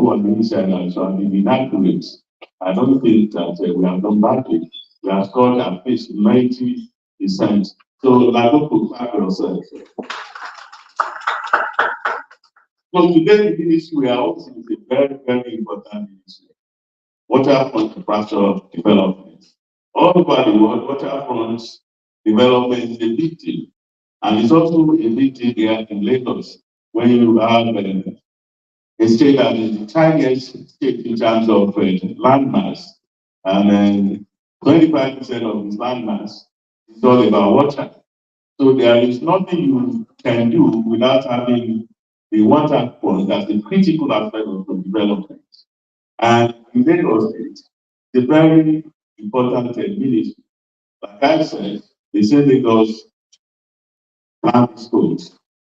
who are insiders have been inaccurate. I don't think that we have done badly. We have scored at least 90%. So, like, don't back yourself. So today, the ministry we are also is a very, very important ministry. Waterfront infrastructure development. All over the world, waterfront development is a big deal. And it's also a big deal here in Lagos when you have a state that is the tiniest state in terms of landmass. And 25% of this landmass is all about water. So there is nothing you can do without having the water front as a critical aspect of the development. And in Lagos State, it's a very important ministry. Like I said, they say Lagos land is gold.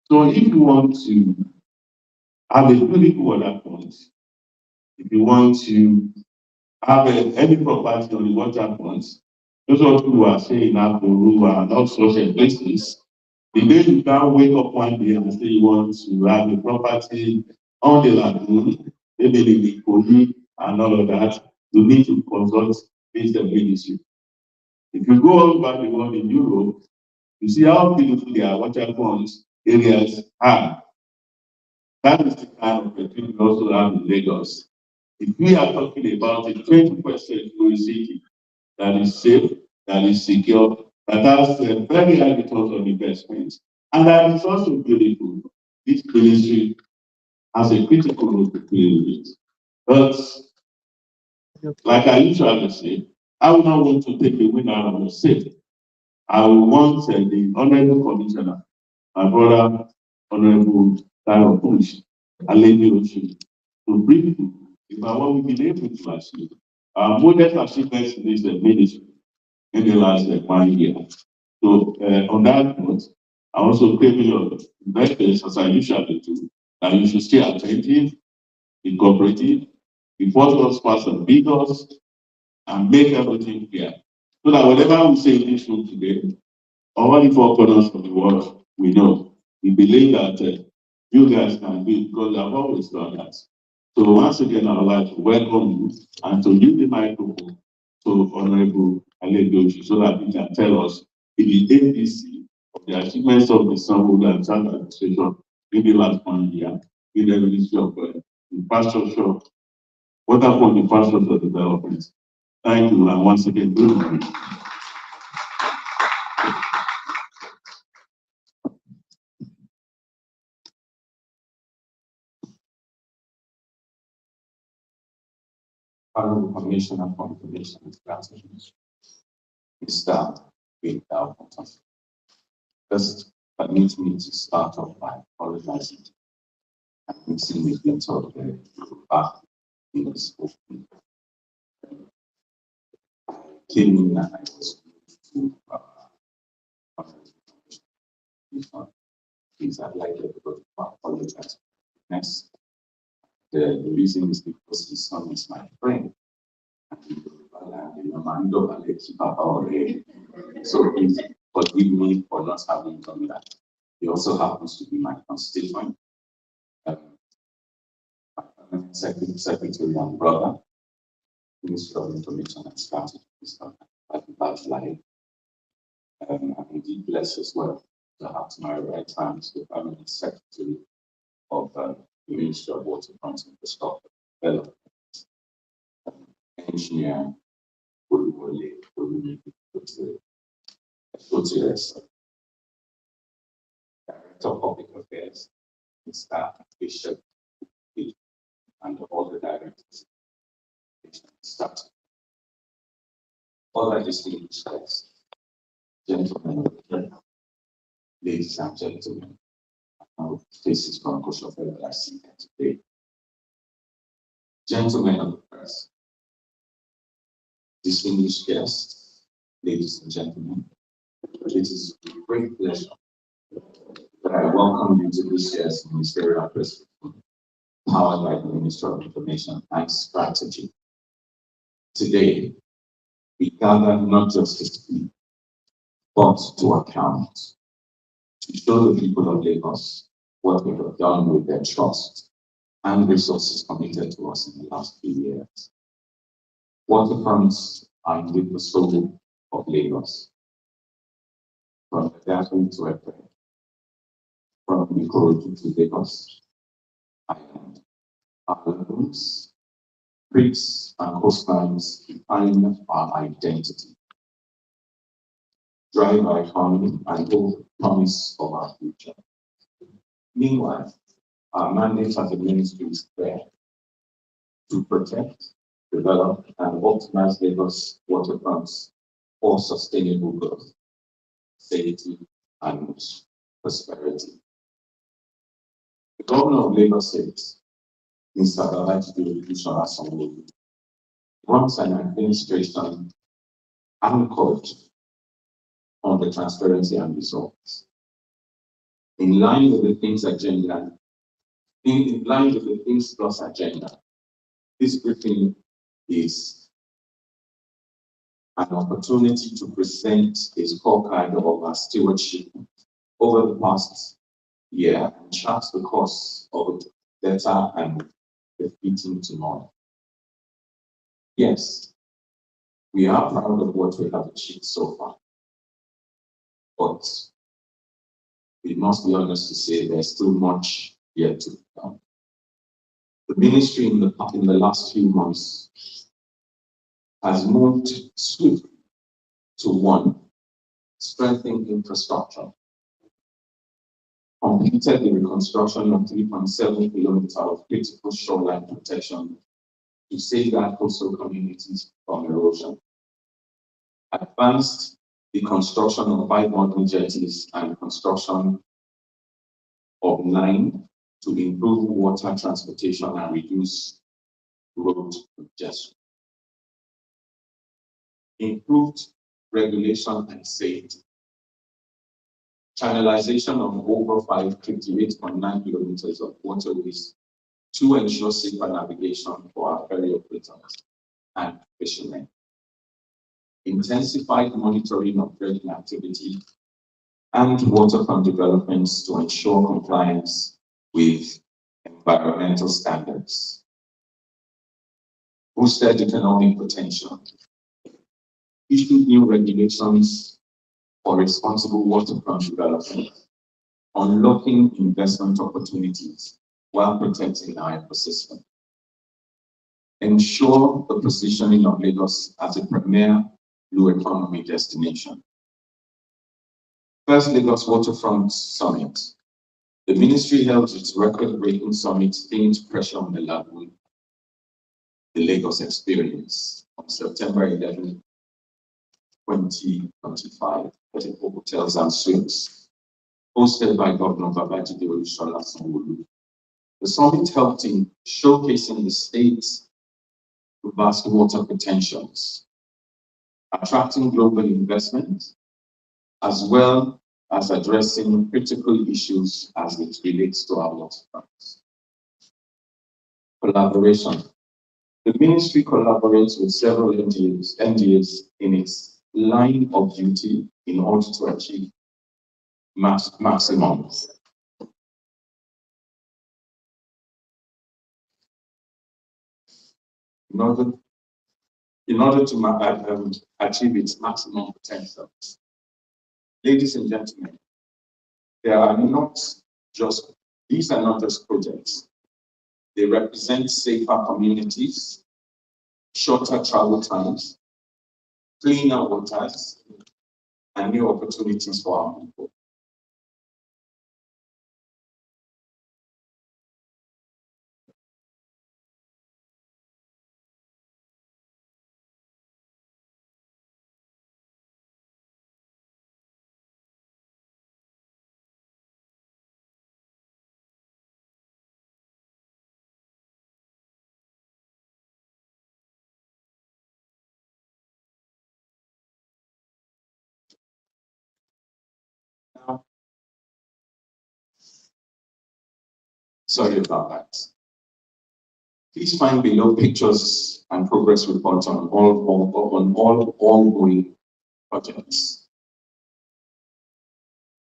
So if you want to have a beautiful water front, if you want to have any property on the waterfront, those of you who are saying Nakuru and all sorts of places, the day you can wake up one day and say you want to have a property on the lagoon, maybe the Koli and all of that, you need to consult this ministry. If you go all over the world in Europe, you see how beautiful their waterfront areas are. That is the kind of thing we also have in Lagos. If we are talking about a 20% growing city that is safe, that is secure, that has a very high return on investment, and that is also beautiful, this ministry has a critical role to play with it. But like I usually say, I would not want to take a winner out of the state. I would want the honorable commissioner, my brother, honorable Taro Push, Aleni Oshi, to bring about what we've been able to achieve. Our modest achievements in this ministry in the last 1 year. So on that note, I also pay your investors, as I usually do, that you should stay attentive, be cooperative, be forthcoming parts and figures, and make everything clear. So that whatever we say in this room today, all the 4 corners of the world, we know. We believe that you guys can do it because I've always done that. So once again, I would like to welcome you and to give the microphone to Honorable Aledoji so that he can tell us in the ABC of the achievements of the Sanwo and South Administration in the last 1 year in the Ministry of Infrastructure, Waterfront Infrastructure Development. Thank you, and once again, good morning. Honorable Commissioner for Information and Strategy, Mr. Without. First, permit me to start off by apologizing and mixing with the of the in this open. Came in and I was to please, I'd like everybody to apologize. Next. The reason is because his son is my friend. So please forgive me for not having done that. He also happens to be my constituent, my secretary and brother, Minister of Information and Strategy, Mr. Life. I'm indeed blessed as well to have to my right hand the permanent secretary of the Ministry of Waterfront Infrastructure Development, Engineer Oluwole Otires, Director of Public Affairs, Mr. Bishop, and all the directors. Start. All I distinguished guests, gentlemen, ladies and gentlemen, this is from Kosovo that I see today. Gentlemen of the press, distinguished guests, ladies and gentlemen, it is a great pleasure that I welcome you to this year's Ministerial Press powered by the Ministry of Information and Strategy. Today, we gather not just to speak, but to account, to show the people of Lagos what we have done with their trust, and resources committed to us in the last few years. Waterfronts are indeed the soul of Lagos, from the Gateway to Ekpe, from Ikorodu to Lagos Island. Our lagoons, creeks, and coastlines define our identity, drive our economy, and hold promise of our future. Meanwhile, our mandate as a ministry is clear: to protect, develop, and optimize Lagos waterfronts for sustainable growth, safety, and prosperity. The governor of Lagos State, Mr. Babajide wants an administration anchored on the transparency and results. In line with the things agenda, in line with the things plus agenda, this briefing is an opportunity to present a scorecard of our stewardship over the past year and chart the course of better and befitting tomorrow. Yes, we are proud of what we have achieved so far, but we must be honest to say there's still much yet to be done. The ministry in the last few months has moved swiftly to one, strengthen infrastructure, completed the reconstruction of 3.7 kilometers of critical shoreline protection to safeguard coastal communities from erosion, advanced the construction of 5 modern jetties and construction of 9 to improve water transportation and reduce road congestion, improved regulation and safety, channelization of over 58.9 kilometers of waterways to ensure safer navigation for our ferry operators and fishermen, intensified monitoring of dredging activity and waterfront developments to ensure compliance with environmental standards, boosted economic potential, issued new regulations for responsible waterfront development, unlocking investment opportunities while protecting our ecosystem, ensure the positioning of Lagos as a premier blue economy destination. First Lagos Waterfront Summit. The ministry held its record-breaking summit themed Pressure on the Lagoon, the Lagos Experience, on September 11, 2025, at hotels and suites, hosted by Governor Babajide Sanwo-Olu. The summit helped in showcasing the state's vast water potentials, attracting global investment, as well as addressing critical issues as it relates to our waterfronts. Collaboration. The ministry collaborates with several NGOs in its line of duty in order to achieve maximum. In order to achieve its maximum potential. Ladies and gentlemen, these are not just projects. They represent safer communities, shorter travel times, cleaner waters, and new opportunities for our people. Sorry about that. Please find below pictures and progress reports on all ongoing projects.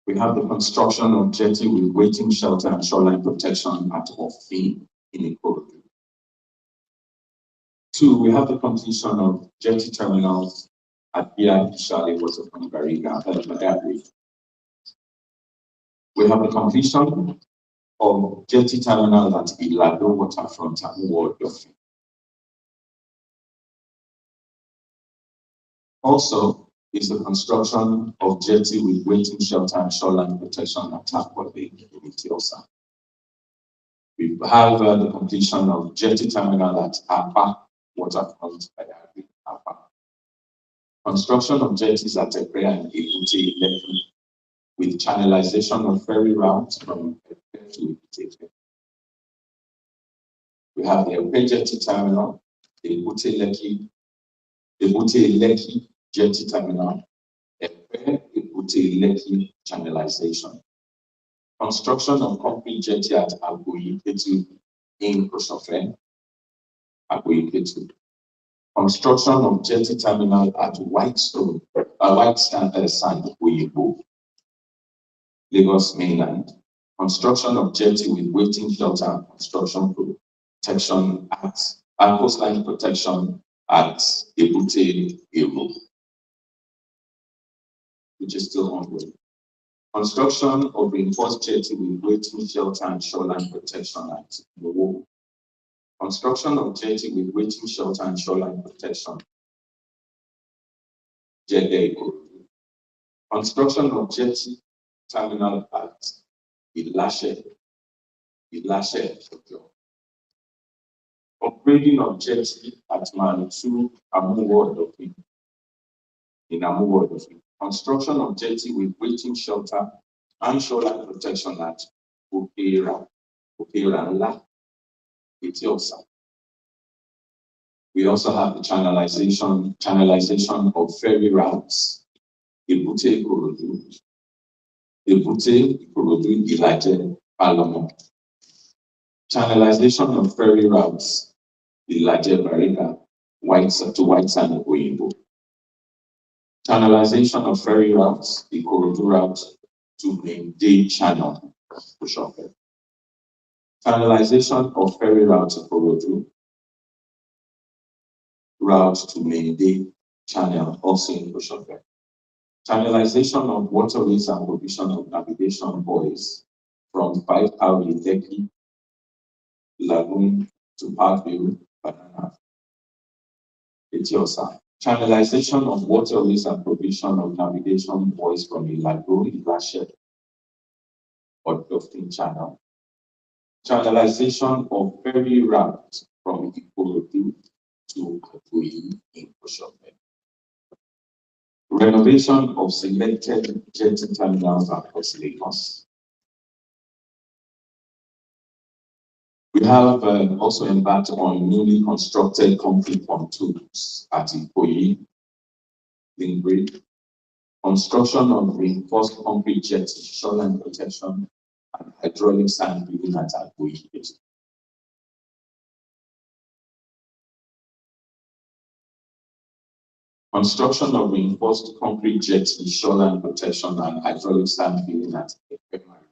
We have the construction of jetty with waiting shelter and shoreline protection at Ofin, in Ikorodu. 2, we have the completion of jetty terminals at Shale Waterfront, Bariga, and we have the completion of jetty terminal at Ilado Waterfront and Waterfront. Also, is the construction of jetty with waiting shelter and shoreline protection at Takwa Lake in Etiosa. We have the completion of jetty terminal at Apa Waterfront by Apa. Construction of jetties at Ekre and Ebute Lekki with channelization of ferry routes from Ekre to Ebute. We have the Ekre jetty terminal, the Ebute Lekki jetty terminal, Ekre Ebute Lekki channelization. Construction of concrete jetty at Agoyi Ketu in Kosofe, Agoyi Ketu. Construction of jetty terminal at White Sand, Oyibo, Lagos mainland. Construction of jetty with waiting shelter and construction protection at and coastline protection at Ebute Ero, which is still ongoing. Construction of reinforced jetty with waiting shelter and shoreline protection at Mowo. Construction of jetty with waiting shelter and shoreline protection. Construction of jetty terminal at Ilashe. Upgrading of jetty at Manitou Amuwo in Amuwo. Construction of jetty with waiting shelter and shoreline protection at Okera Nla, Etiosa. We also have the channelization of ferry routes, Ebute Ikorodu, Ilaje, Palomo. Channelization of ferry routes, Ilaje Bariga, to White Sand Oyinbo. Channelization of ferry routes, Ikorodu route to Main Channel, Kushofe. Channelization of ferry routes, Ikorodu route to Main Channel, also in Kushofe. Channelization of waterways and provision of navigation buoys from 5 Auri Lekki, Lagoon to Parkview, Banana, Etiosa. Channelization of waterways and provision of navigation buoys from Ilago, Ilashe, or Dolphin Channel. Channelization of ferry route from Ikorodu to Agoyi in Kushofe. Renovation of selected jetty terminals across Lagos. We have also embarked on newly constructed concrete pontoons at Ikoyi, Lingbe, construction of reinforced concrete jetty, shoreline protection, and hydraulic sand building at Agoyi. Construction of reinforced concrete jetty, shoreline protection, and hydraulic sand building at Ekemari.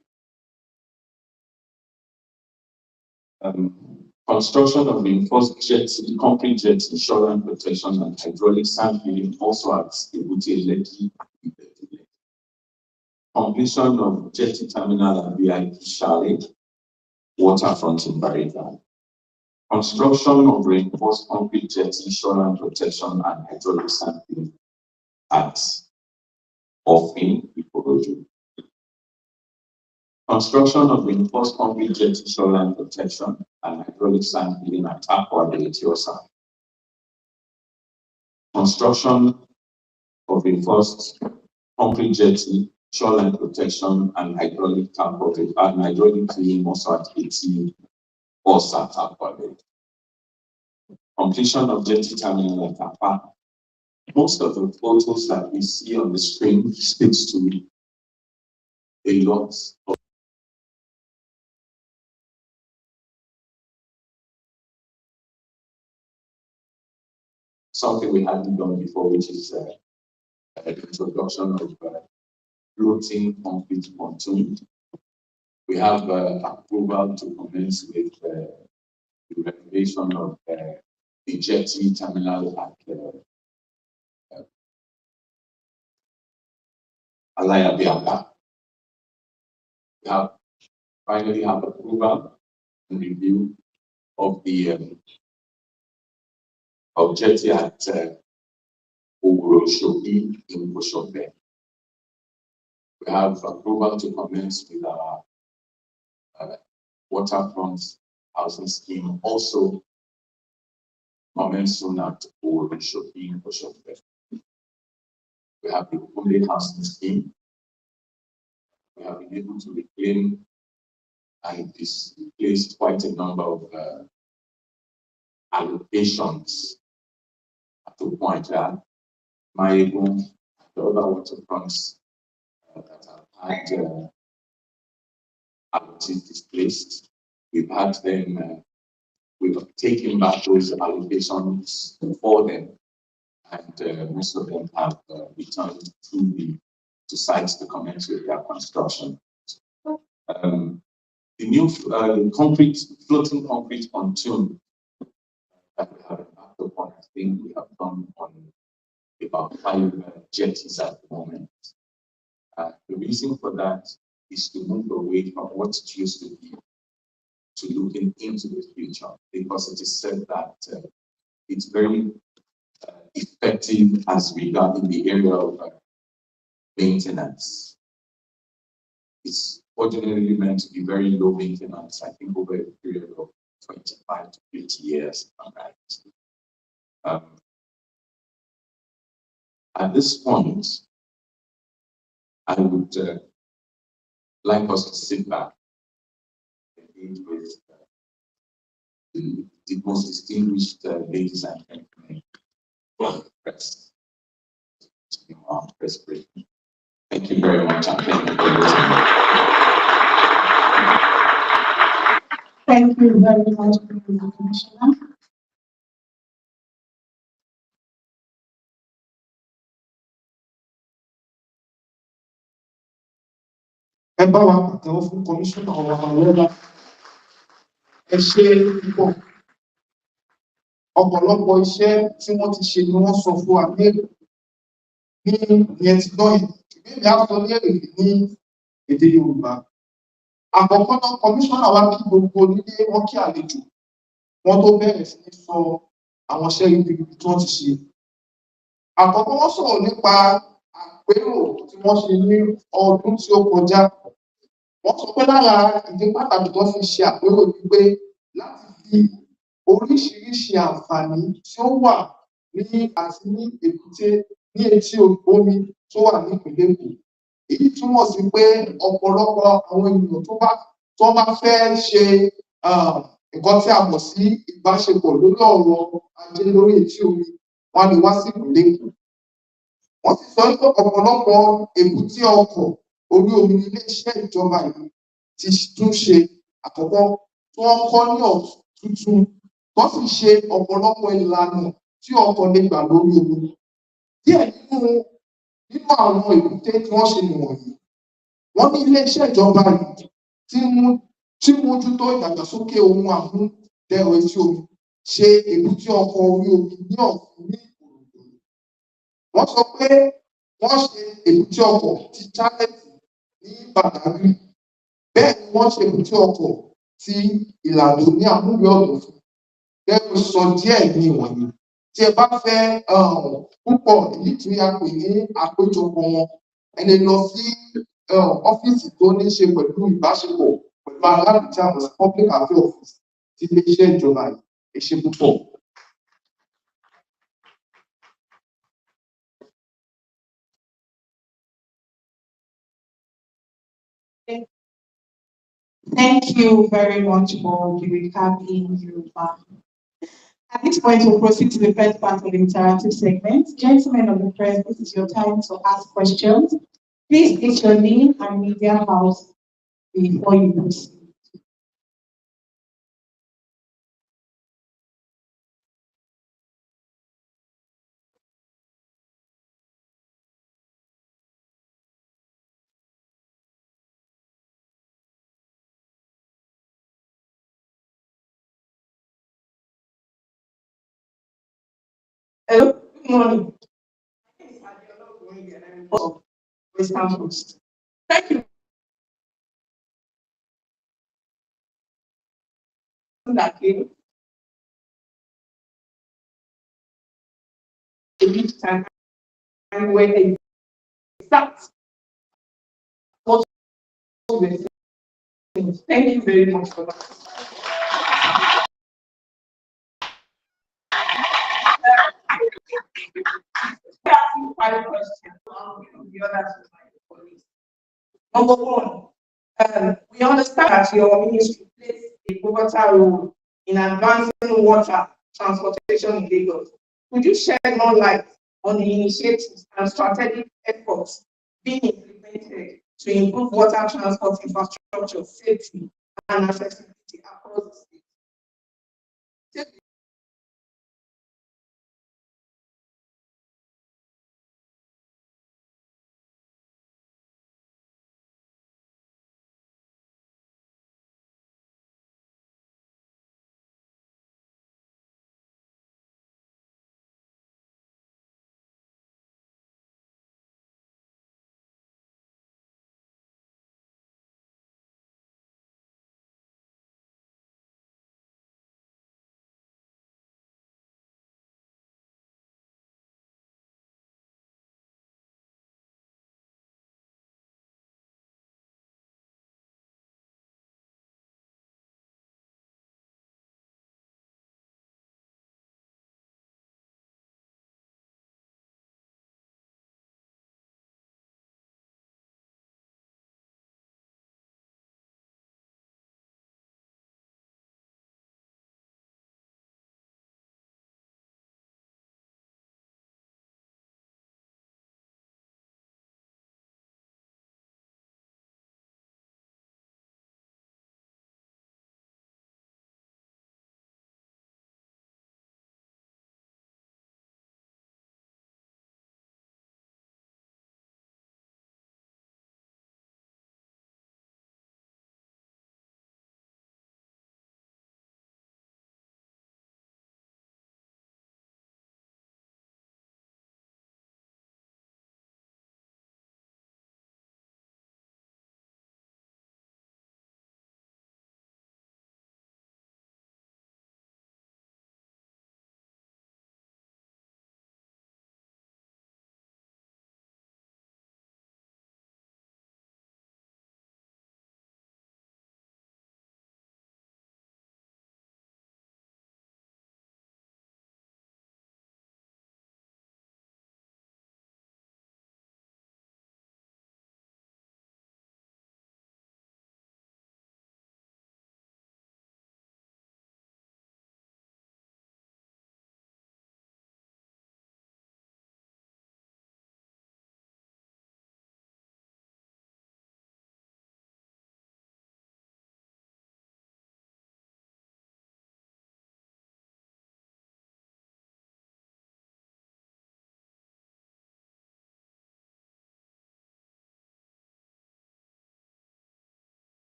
Construction of reinforced jetty, concrete jetty, shoreline protection, and hydraulic sand building also at Ebute Lekki. Completion of jetty terminal at VIP Chalet, Waterfront in Bariga. Construction of reinforced concrete jetty, shoreline protection, and hydraulic sand building at Ofin, Ikorodu. Construction of reinforced concrete jetty, shoreline protection, and hydraulic sand building at Takwa Etiosa. Construction of reinforced concrete jetty, shoreline protection, and hydraulic cleaning also at 18 Osa Takwa. Completion of jetty terminal at Apa. Most of the photos that we see on the screen speaks to a lot of something we hadn't done before, which is the introduction of floating concrete pontoon. We have approval to commence with the renovation of the jetty terminal at Alayabiaka. We have finally have approval and review of the of jetty at Ogoroshobi in Oshobe. We have approval to commence with our waterfront housing scheme, also commence soon at Ogoroshobi in Oshobe. We have the Kumle housing scheme. We have been able to reclaim and displace quite a number of allocations at the point that Maigo, the other waterfronts that have had allocations displaced, we've had them, we've taken back those allocations for them, and most of them have returned to sites to commence with their construction. The new floating concrete pontoon that we have embarked upon, I think we have done on about 5 jetties at the moment. The reason for that is to move away from what it used to be to looking into the future, because it is said that it's very effective as regards in the area of maintenance. It's ordinarily meant to be very low maintenance, I think over a period of 25 to 50 years, right? At this point, I would like us to sit back and engage with the most distinguished ladies and gentlemen from the press. Press briefing. Thank you very much. Thank you very much, Commissioner. Ẹ bá wa pàtẹ́wọ́ fún kọmíṣánná wa lọ́la. Ẹ ṣe púpọ̀. Ọ̀pọ̀lọpọ̀ iṣẹ́ tí wọ́n ti ṣe ni wọ́n sọ fún wa ní ìyẹn ti gbọ́ yìí. Ìbéèrè á sọ ní èrè ní èdè Yorùbá. Àkọ́kọ́ náà kọmíṣánná wa kí gbogbo onílé wọn kí àlejò. Wọ́n tó bẹ̀rẹ̀ sí ní sọ àwọn iṣẹ́ ribiribi tí wọ́n ti ṣe. Àkọ́kọ́ wọ́n sọ̀rọ̀ nípa àpérò tí wọ́n ṣe ní ọdún tí ó kọjá. Wọ́n sọ pé lára ìdí pàtàkì tó fi ṣe àpérò wípé láti fi oríṣiríṣi àǹfààní tí ó wà ní àti ní èbúté ní etí omi tó wà ní ìpínlẹ̀ Èkó. Èyí túmọ̀ sí pé ọ̀pọ̀lọpọ̀ àwọn ènìyàn tó bá fẹ́ ṣe nǹkan tí a mọ̀ sí ìbáṣepọ̀ lórí ọ̀rọ̀ ajé lórí etí omi, wọ́n lè wá sí ìpínlẹ̀ Èkó. Wọ́n sì sọ pé ọ̀pọ̀lọpọ̀ èbúté ọkọ̀ orí omi ilé iṣẹ́ ìjọba yìí ti tún ṣe àkọ́kọ́ tí wọ́n kọ́ ní tuntun, wọ́n sì ṣe ọ̀pọ̀lọpọ̀ ìlànà tí ọkọ̀ lè gbà lórí omi. Díẹ̀ nínú àwọn èbúté tí wọ́n ṣe nìwọ̀nyí. Wọ́n ní ilé iṣẹ́ ìjọba yìí tí mójútó ìdàgbàsókè ohun àmúdẹrọ etí omi ṣe èbúté ọkọ̀ orí omi ní ọ̀fun ní Ìkòròdú. Wọ́n sọ pé wọ́n ṣe èbúté ọkọ̀ ti Chálẹ́tì ní Bàdágìrì. Bẹ́ẹ̀ ni wọ́n ṣe èbúté ọkọ̀ ti Ìlàdó ní Àmúwé Ọ̀dọ̀fin. Gẹ́gẹ́ sọ díẹ̀ ní ìwọ̀nyí. Tí ẹ bá fẹ́ púpọ̀ èyí tí a pè ní àpéjọpọ̀ wọn, ẹ lè lọ sí ọ́fíìsì tó ní ṣe pẹ̀lú ìbáṣepọ̀ pẹ̀lú aráàlú tí a mọ̀ sí public affairs office ti ilé iṣẹ́ ìjọba yìí. Ẹ ṣé púpọ̀. Thank you very much for the recap in Yoruba. At this point, we'll proceed to the first part of the interactive segment. Gentlemen of the press, this is your time to ask questions. Please state your name and media house before you proceed. Hello, good morning. Western Coast. Thank you. That came. Each time when they start what we're saying. Thank you very much for that. Asking 5 questions. The others will find the police. Number one, we understand that your ministry plays a pivotal role in advancing water transportation in Lagos. Could you shed more light on the initiatives and strategic efforts being implemented to improve water transport infrastructure safety and accessibility across the state?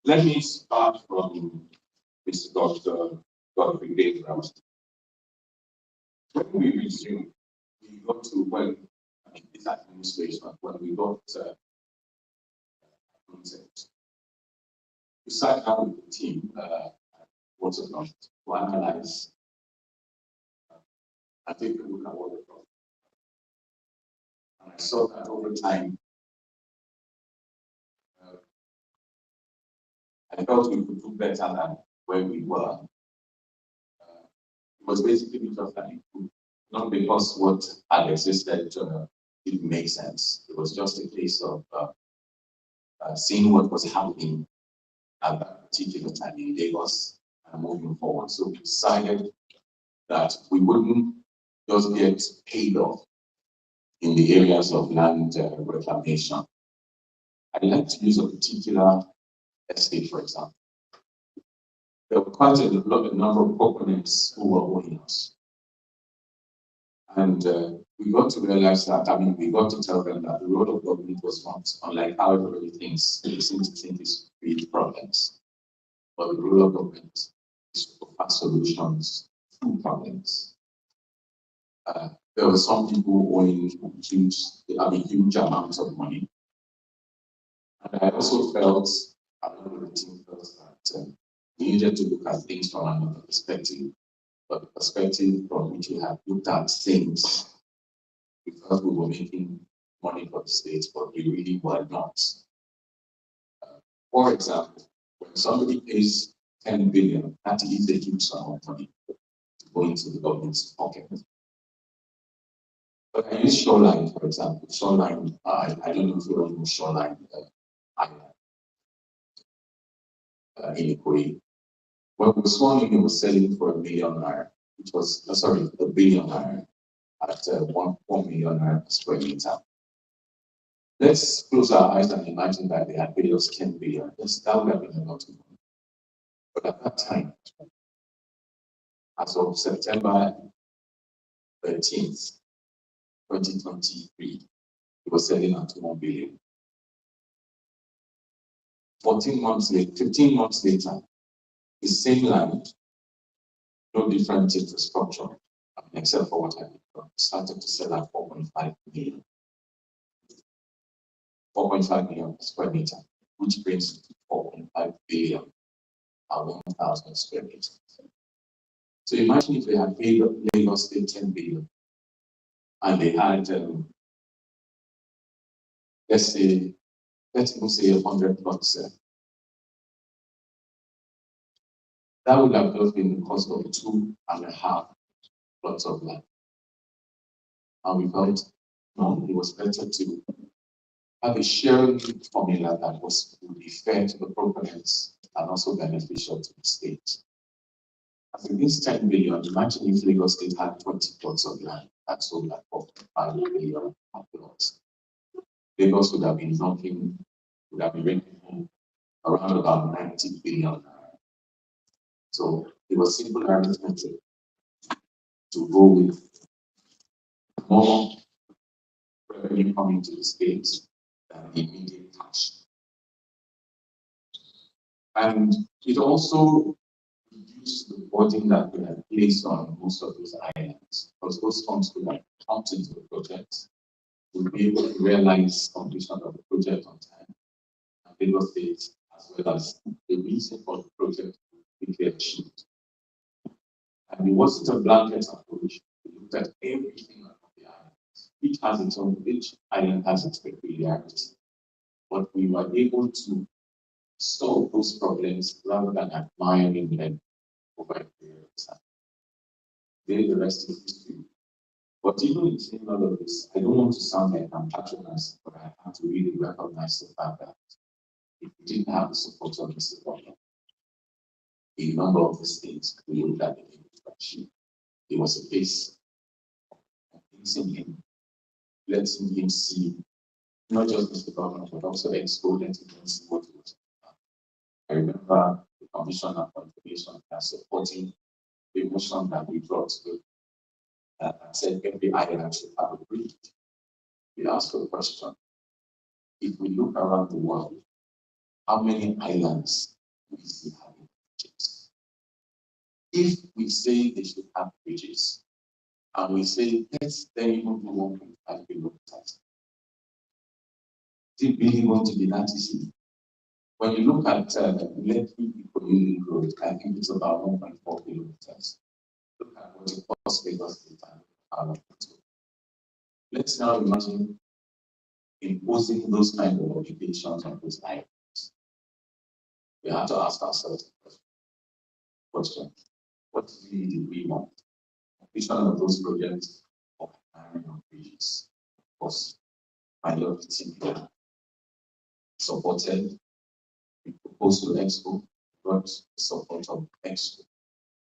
Let me start from Mr. Dr. Gabriel. When we resumed, we got to this administration, when we got consent, we sat down with the team, Waterfront to analyze and take a look at Waterfront. And I saw that over time, I felt we could do better than where we were. It was basically because that improved, not because what had existed didn't make sense. It was just a case of seeing what was happening at that particular time in Lagos and moving forward. So we decided that we wouldn't just get paid off in the areas of land reclamation. I'd like to use a particular estate, for example. There were quite a number of proponents who were owing us. And we got to realize that, we got to tell them that the role of government was not, unlike how everybody thinks, they seem to think is to create problems. But the role of government is to provide solutions to problems. There were some people owing huge amounts of money. And I also felt, along with the team, felt that we needed to look at things from another perspective, but the perspective from which we have looked at things because we were making money for the state, but we really were not. For example, when somebody pays 10 billion, that is a huge sum of money to go into the government's pocket. But I use Shoreline, for example. Shoreline, I don't know if you all know Shoreline in Ikoyi. When we were sworn in, it was selling for ₦1 million, which was, ₦1 billion at 1 million per square meter. Let's close our eyes and imagine that they had paid us 10 billion. That would have been a lot of money. But at that time, as of September 13th, 2023, it was selling at 1 billion. 15 months later, the same land, no different infrastructure, except for what I did, started to sell at 4.5 million. 4.5 million square meter, which brings to 4.5 billion at 1,000 square meters. So imagine if they had paid Lagos State 10 billion and they had, let's even say 100 plots there. That would have just been the cost of 2.5 plots of land. And we felt, no, it was better to have a sharing formula that would be fair to the proponents and also beneficial to the state. As against 10 billion, imagine if Lagos State had 20 plots of land that sold at 4.5 billion plots. Lagos would have been renting home around about 90 billion. So it was simple arithmetic to go with more revenue coming to the state than the immediate cash. And it also reduced the burden that we had placed on most of those islands, because those funds could have come into the project. We'll be able to realize completion of the project on time, and Lagos State, as well as the reason for the project to be achieved. And it wasn't a blanket approach. We looked at everything on the island. Each island has its peculiarity. But we were able to solve those problems rather than admiring them over a period of time. Then the rest is history. But even in saying all of this, I don't want to sound like I'm patronizing, but I have to really recognize the fact that if we didn't have the support of Mr. Governor, a number of the states we would have been able to achieve. It was a case of convincing him, letting him see not just Mr. Governor, but also exposing him see what he was about. I remember the Commissioner for Information supporting the motion that we brought to that said every island should have a bridge. We asked the question, if we look around the world, how many islands do we see having bridges? If we say they should have bridges, and we say, let's then even do 1.5 kilometers, is it really going to be that easy? When you look at Lekki, Union Road, I think it's about 1.4 kilometers. Look at what it costs Lagos State and let's now imagine imposing those kind of obligations on those items. We have to ask ourselves the question, what really did we want? Which one of those projects of hiring on bridges? Of course, minority supported, we proposed to Expo, got support of Expo,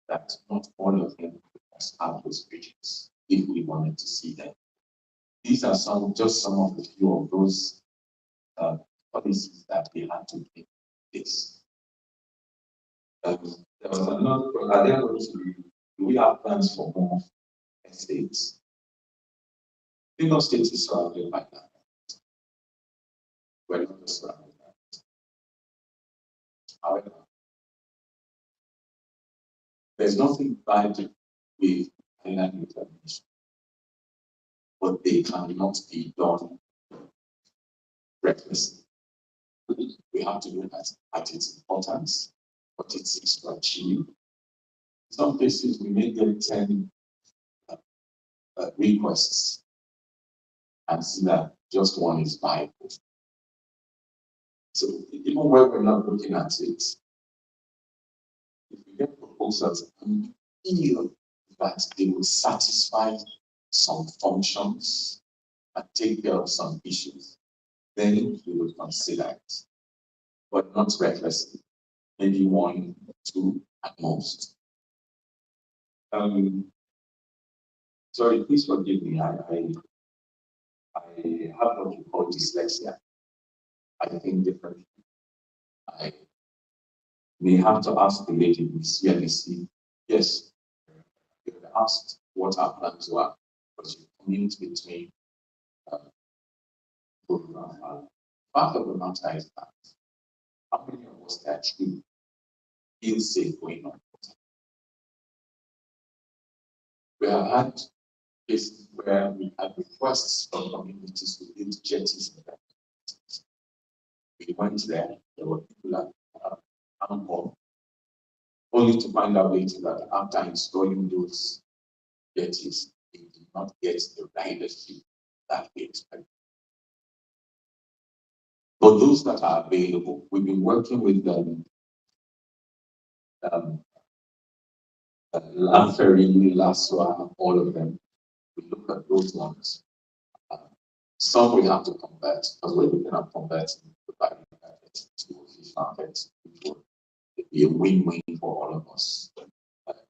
that not all of them must have those bridges if we wanted to see them. These are just some of the few of those policies that we had to make this. There was another, are there going to be, do we have plans for more estates? Lagos State is surrounded by that. We're not surrounded by that. However, there's nothing bad with island determination, but they cannot be done recklessly. We have to look at its importance, what it seeks to achieve. In some cases, we may get 10 requests and see that just one is viable. So even when we're not looking at it, if we get proposals and feel that they will satisfy some functions and take care of some issues, then we would consider it, but not recklessly. Maybe 1, 2 at most. Sorry, please forgive me. I have what you call dyslexia. I think differently. I may have to ask the lady in CNC. Yes, you asked what our plans were, but you communicate between program and part of the matter is that how many of us actually feel safe going on? We have had cases where we had requests from communities to build jetties in their communities. We went there were people at Angkor, only to find out later that after installing those jetties, they did not get the ridership that we expected. For those that are available, we've been working with them. Ferry, Laswa, all of them. We look at those ones. Some we have to convert because we're looking at converting the value market to fish market, which would be a win-win for all of us.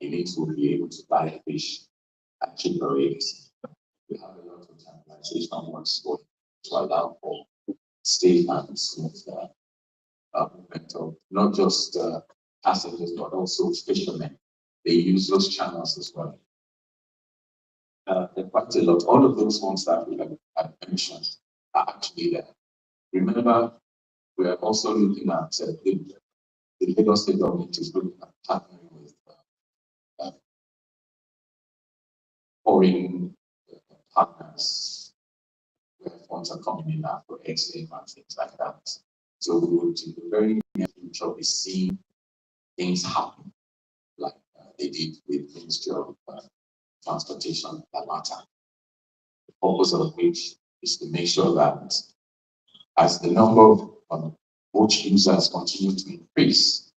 Elites will be able to buy fish at cheaper rates. We have a lot of channelization works going to allow for state and smooth movement of not just passengers but also fishermen. They use those channels as well. There are quite a lot. All of those ones that we have mentioned are actually there. Remember, we are also looking at the Lagos State government is looking at partnering with foreign partners where funds are coming in for exchange and things like that. So we would in the very near future be seeing things happen like they did with Ministerial Transportation that matter. The purpose of which is to make sure that as the number of boat users continue to increase,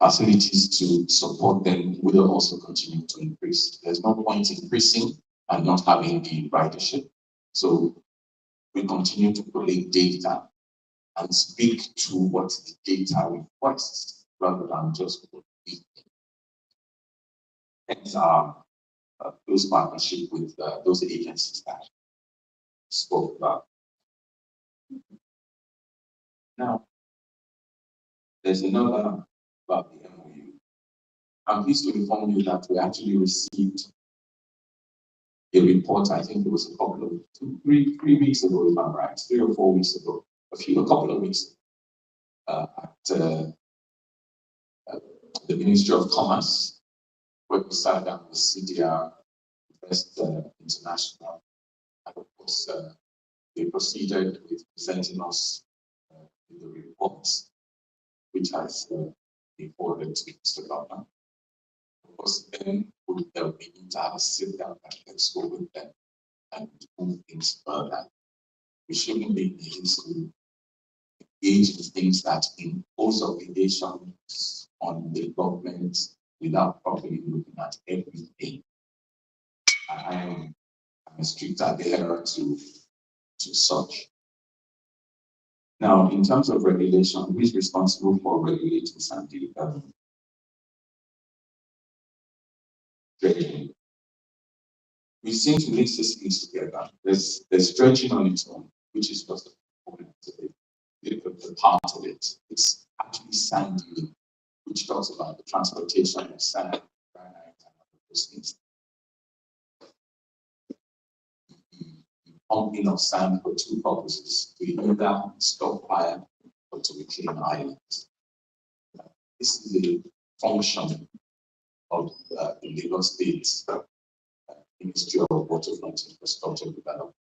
facilities to support them will also continue to increase. There's no point increasing and not having the ridership. So we continue to collect data and speak to what the data requests rather than just what we think. Hence our close partnership with those agencies that I spoke about. Now, there's another about the MOU. I'm pleased to inform you that we actually received a report, I think it was a couple of, three weeks ago, if I'm right, 3 or 4 weeks ago, a couple of weeks at the Ministry of Commerce, where we sat down with CDR, Invest International, and of course, they proceeded with presenting us the reports. which has been forwarded to Mr. Governor. Of course, then we need to have a sit down and let's go with them and move things further. We shouldn't be to engage in things that impose obligations on the government without properly looking at everything. I'm a strict adherent to such. Now, in terms of regulation, who is responsible for regulating sandy dredging? We seem to mix these things together. There's dredging on its own, which is just a component of it, the part of it. It's actually sand dealing, which talks about the transportation of sand, granite, and other those things. Pumping of sand for two purposes: to either stop fire or to reclaim islands. This is the function of the Lagos State's Ministerial Waterfront Infrastructural Development.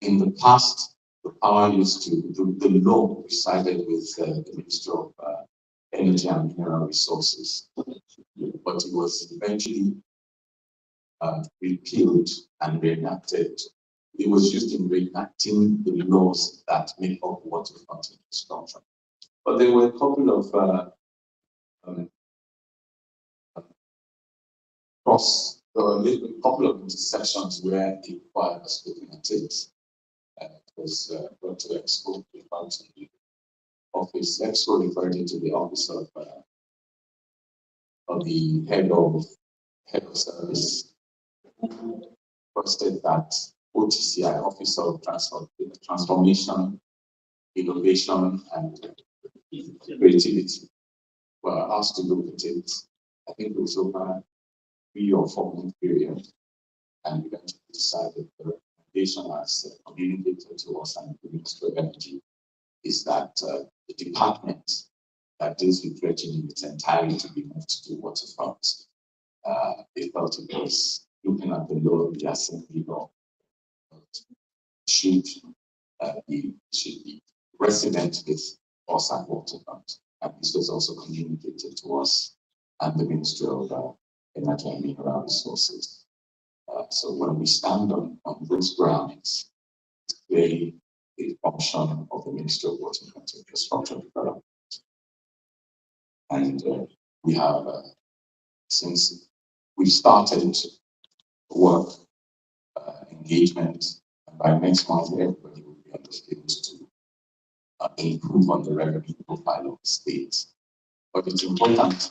In the past, the power used to, the law resided with the Ministry of Energy and Mineral Resources, but it was eventually repealed and reenacted. It was used in reenacting the laws that make up waterfront infrastructure. But there were a couple of a couple of intersections where the required was looking at it. It was brought to Expo, referred to the office. Expo referred to the office of the head of service, who requested that OTCI, Office of Transformation, Innovation, and Creativity, were asked to look at it. I think it was over a 3 or 4 month period, and eventually decided the recommendation as communicated to us and the Ministry of Energy is that the department that deals with dredging in its entirety to be moved to waterfront. They felt it was looking at the law of the assembly law should be resident with us at waterfront, and this was also communicated to us and the Ministry of Energy and Mineral Resources. So when we stand on those grounds, it's clearly a function of the Ministry of Waterfront Infrastructure Development. And we have, since we started work, engagement, and by next month, everybody will be understood to improve on the revenue profile of the state. But it's important.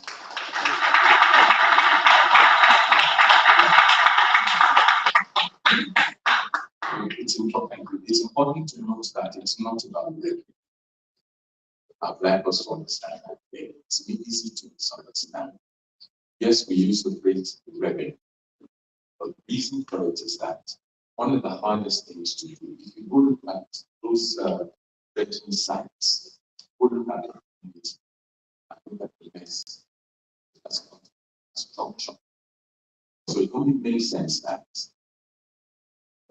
It's important to note that it's not about revenue. I'd like us to understand that it's easy to misunderstand. Yes, we use the phrase revenue, but the reason for it is that one of the hardest things to do, if you go look at those dredging sites, go look at it, and look at the mess that's structure. So it only makes sense that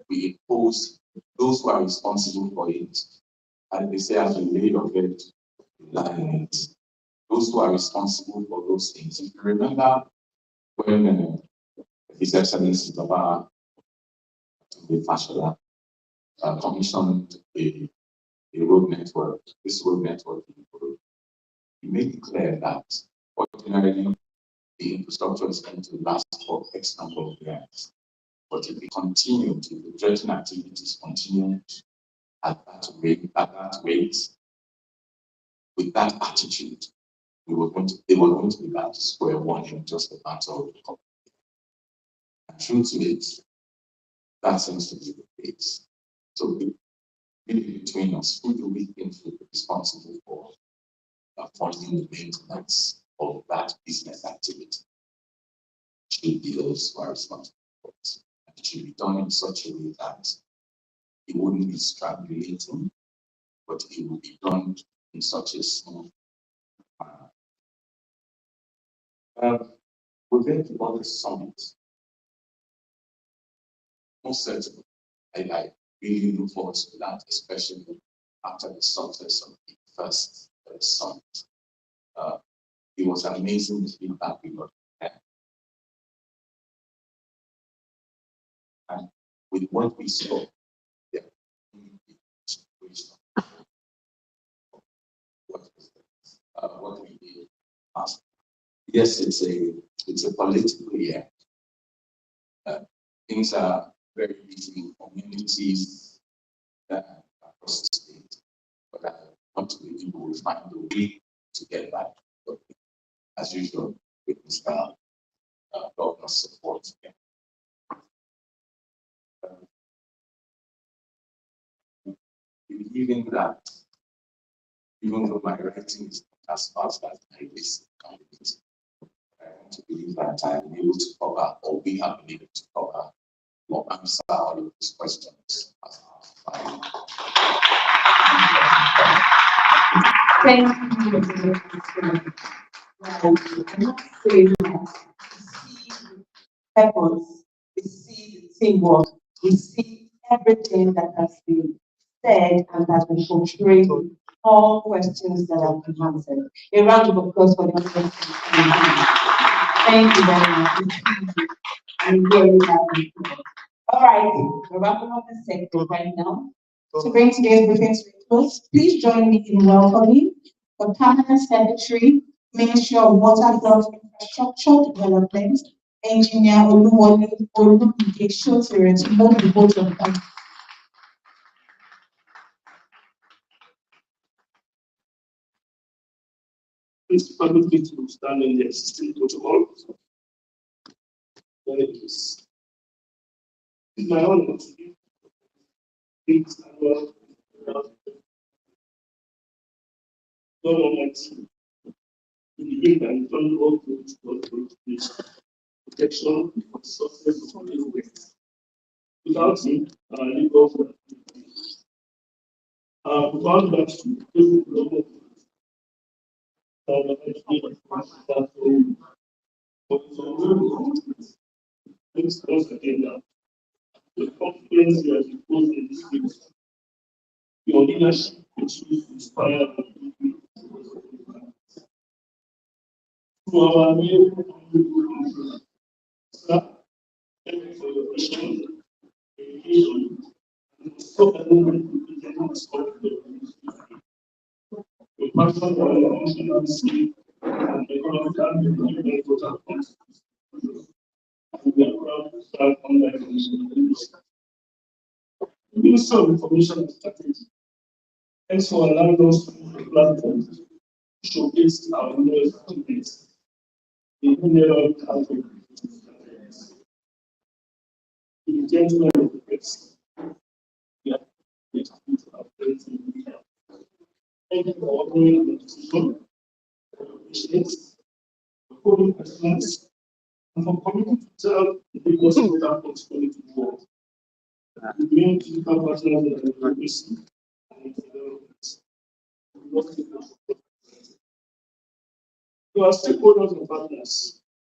we impose those who are responsible for it, and they say as a lay of it, it. Those who are responsible for those things. If you remember when His Excellency Baba Fashola commissioned a road network, this road network, he made it clear that ordinarily the infrastructure is going to last for X number of years. But if we continue to the dredging activities continue at that rate, with that attitude, they were going to be back to square one in just a matter of a couple of years. And true to it, that seems to be the case. So really between us, who do we think will be responsible for funding the maintenance of that business activity? It should be those who are responsible for it. And it should be done in such a way that it wouldn't be strangulating, but it will be done in such a smooth manner. We're going to run the summit. Most certainly, I really look forward to that, especially after the success of the first summit. It was amazing the feedback we got. And with what we saw, yeah, what we did. Yes, it's a political year. Things are very busy in communities across the state, but I want to believe we will find a way to get back. But as usual, with Mr. Governor's support. Believing that even though my writing is not as fast as my basic community, I want to believe that I'm able to cover, or we have been able to cover, or answer all of these questions. Thank you. I must say that we see purpose, we see the teamwork, we see everything that has been said and has been portrayed, all questions that have been answered. A round of applause for the questions. Thank you very much. I'm really happy. All right, we're wrapping up the segment right now. To bring today's briefing to a close, please join me in welcoming the Permanent Secretary, Ministry of Waterfront Infrastructure Development, Engineer Oluwole Olumide Shotere, to hold the vote of thanks. Please permit me to stand on the existing protocol. It's my honor to give this annual God Almighty in the end and turn all things to His protection and success of His ways. Without Him, our labor would have been finished. Without that, we will not Thanks once again now. The confidence you have imposed in this case, your leadership continues to inspire and to our new sir, thank you for your vision, dedication, and so everyone to be able to stop the your passion for the national state and economical and total contribution. We are proud to serve under the Minister. The Minister of Information and Strategy, thanks for allowing us to use the platform to showcase our newest achievements in mineral country. The gentlemen of the press, we are grateful to our friends in the media. Thank you for honoring the decision, for your patience, for holding questions, and for committing to tell the Lagos Waterfront story to the world. The main critical partners in the democracy and development. To our stakeholders and partners,